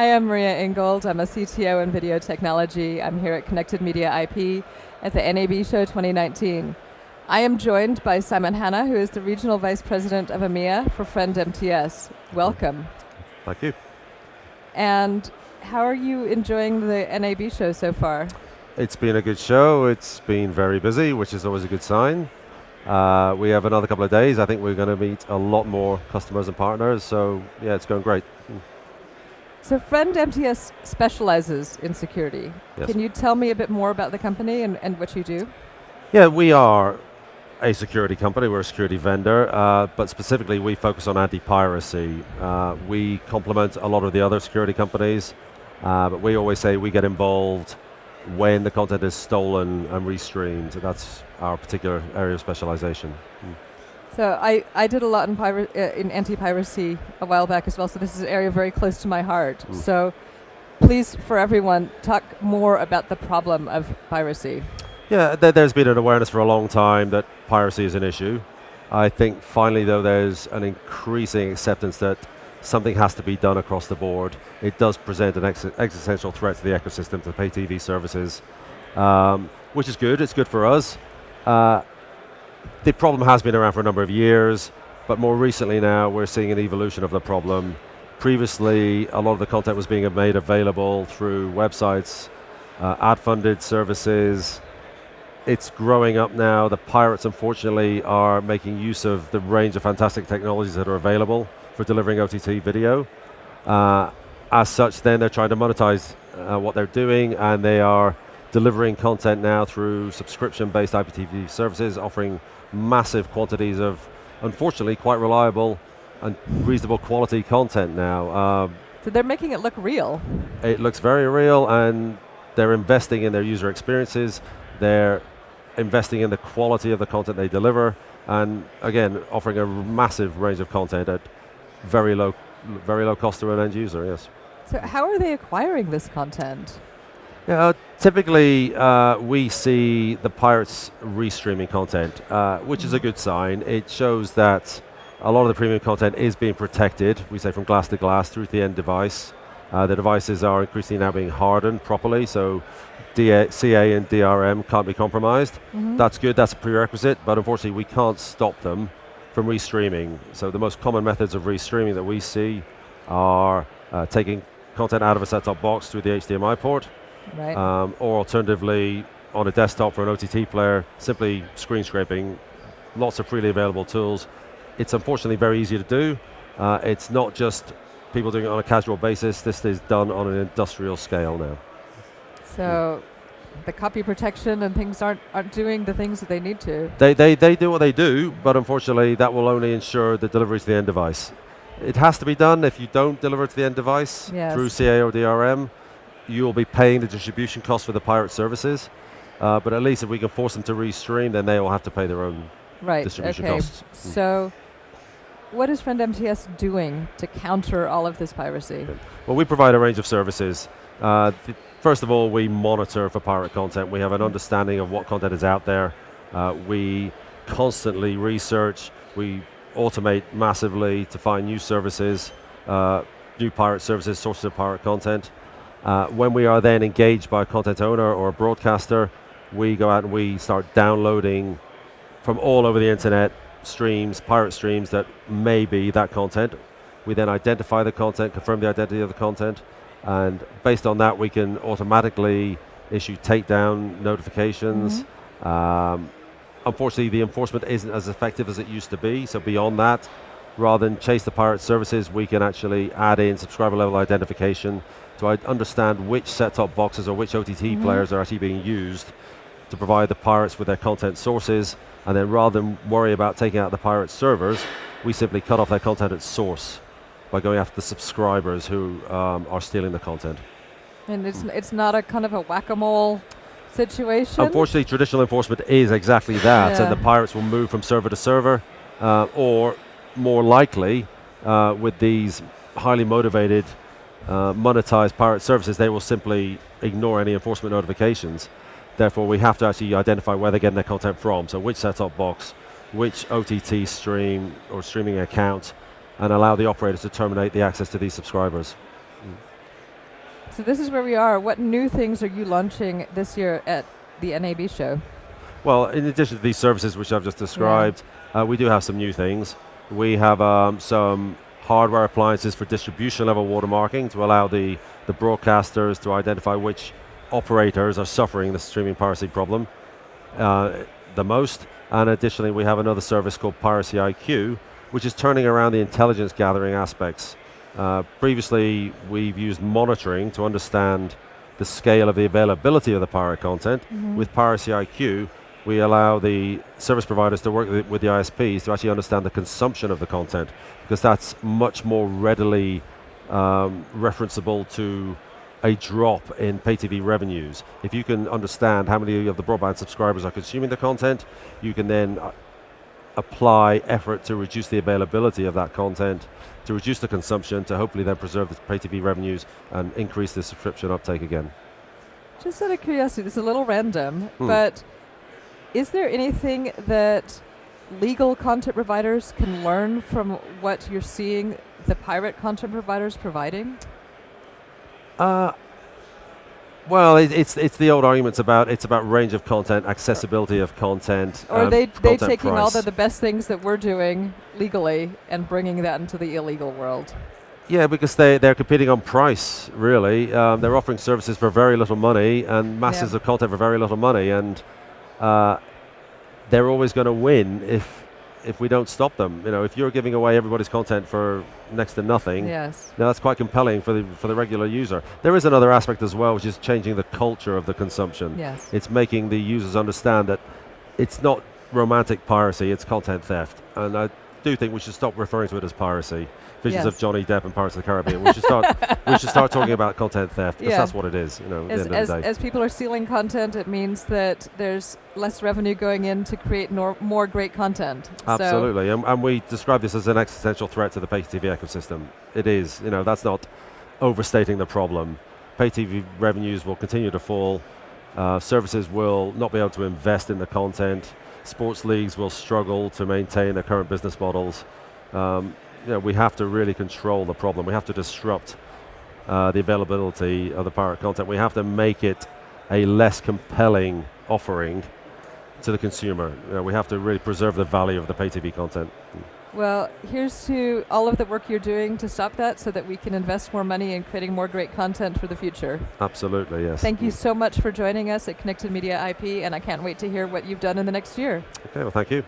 Hi, I'm Maria Ingold. I'm a CTO in video technology. I'm here at Connected Media IP at the NAB Show 2019. I am joined by Simon Hanna, who is the Regional Vice President of EMEA for Friend MTS. Welcome. Thank you. And how are you enjoying the NAB Show so far? It's been a good show. It's been very busy, which is always a good sign. We have another couple of days. I think we're going to meet a lot more customers and partners. So yeah, it's going great. So Friend MTS specializes in security. Yes. Can you tell me a bit more about the company and what you do? Yeah, we are a security company. We're a security vendor, but specifically we focus on anti-piracy. We complement a lot of the other security companies, but we always say we get involved when the content is stolen and restreamed. That's our particular area of specialization. So I did a lot in anti-piracy a while back as well, so this is an area very close to my heart. So please, for everyone, talk more about the problem of piracy. Yeah, there's been an awareness for a long time that piracy is an issue. I think finally, though, there's an increasing acceptance that something has to be done across the board. It does present an existential threat to the ecosystem, to pay TV services, which is good. It's good for us. The problem has been around for a number of years, but more recently now we're seeing an evolution of the problem. Previously, a lot of the content was being made available through websites, ad-funded services. It's growing up now. The pirates, unfortunately, are making use of the range of fantastic technologies that are available for delivering OTT video. As such, then they're trying to monetize what they're doing, and they are delivering content now through subscription-based IPTV services, offering massive quantities of, unfortunately, quite reliable and reasonable quality content now. So they're making it look real. It looks very real, and they're investing in their user experiences. They're investing in the quality of the content they deliver, and again, offering a massive range of content at very low cost to an end user, yes. So how are they acquiring this content? Yeah, typically we see the pirates restreaming content, which is a good sign. It shows that a lot of the premium content is being protected, we say from glass to glass, through the end device. The devices are increasingly now being hardened properly, so CA and DRM can't be compromised. That's good, that's a prerequisite, but unfortunately we can't stop them from restreaming. So the most common methods of restreaming that we see are taking content out of a set-top box through the HDMI port, right. Or alternatively on a desktop for an OTT player, simply screen scraping. Lots of freely available tools. It's unfortunately very easy to do. It's not just people doing it on a casual basis. This is done on an industrial scale now. So the copy protection and things aren't doing the things that they need to. They do what they do, but unfortunately that will only ensure the delivery to the end device. It has to be done. If you don't deliver to the end device through CA or DRM, you'll be paying the distribution cost for the pirate services. But at least if we can force them to restream, then they will have to pay their own distribution costs. So what is Friend MTS doing to counter all of this piracy? Well, we provide a range of services. First of all, we monitor for pirate content. We have an understanding of what content is out there. We constantly research. We automate massively to find new services, new pirate services, sources of pirate content. When we are then engaged by a content owner or a broadcaster, we go out and we start downloading from all over the internet streams, pirate streams that may be that content. We then identify the content, confirm the identity of the content, and based on that we can automatically issue takedown notifications. Unfortunately, the enforcement isn't as effective as it used to be, so beyond that, rather than chase the pirate services, we can actually add in subscriber level identification to understand which set-top boxes or which OTT players are actually being used to provide the pirates with their content sources, and then rather than worry about taking out the pirate servers, we simply cut off their content at source by going after the subscribers who are stealing the content. And it's not a kind of a whack-a-mole situation? Unfortunately, traditional enforcement is exactly that, and the pirates will move from server to server, or more likely, with these highly motivated, monetized pirate services, they will simply ignore any enforcement notifications. Therefore, we have to actually identify where they're getting their content from, so which set-top box, which OTT stream or streaming account, and allow the operators to terminate the access to these subscribers. So this is where we are. What new things are you launching this year at the NAB show? Well, in addition to these services which I've just described, we do have some new things. We have some hardware appliances for distribution level watermarking to allow the broadcasters to identify which operators are suffering the streaming piracy problem the most. And additionally, we have another service called Piracy IQ, which is turning around the intelligence gathering aspects. Previously, we've used monitoring to understand the scale of the availability of the pirate content. With Piracy IQ, we allow the service providers to work with the ISPs to actually understand the consumption of the content, because that's much more readily referenceable to a drop in pay TV revenues. If you can understand how many of the broadband subscribers are consuming the content, you can then apply effort to reduce the availability of that content, to reduce the consumption, to hopefully then preserve the pay TV revenues and increase the subscription uptake again. Just out of curiosity, this is a little random, but is there anything that legal content providers can learn from what you're seeing the pirate content providers providing? Well, it's the old arguments about range of content, accessibility of content. Or are they taking price. all the best things that we're doing legally and bringing that into the illegal world? Yeah, because they're competing on price, really. They're offering services for very little money and masses of content for very little money, and they're always going to win if we don't stop them. You know, if you're giving away everybody's content for next to nothing, now that's quite compelling for the regular user. There is another aspect as well, which is changing the culture of the consumption. Yes. It's making the users understand that it's not romantic piracy, it's content theft. And I do think we should stop referring to it as piracy. Visions of Johnny Depp and Pirates of the Caribbean. We should start talking about content theft, because that's what it is. You know, at the end of the day. As people are stealing content, it means that there's less revenue going in to create more great content. Absolutely, and we describe this as an existential threat to the pay TV ecosystem. It is. You know, that's not overstating the problem. Pay TV revenues will continue to fall. Services will not be able to invest in the content. Sports leagues will struggle to maintain their current business models. We have to really control the problem. We have to disrupt the availability of the pirate content. We have to make it a less compelling offering to the consumer. We have to really preserve the value of the pay TV content. Well, here's to all of the work you're doing to stop that, so that we can invest more money in creating more great content for the future. Absolutely, yes. Thank you so much for joining us at Connected Media IP, and I can't wait to hear what you've done in the next year. Okay, well, thank you.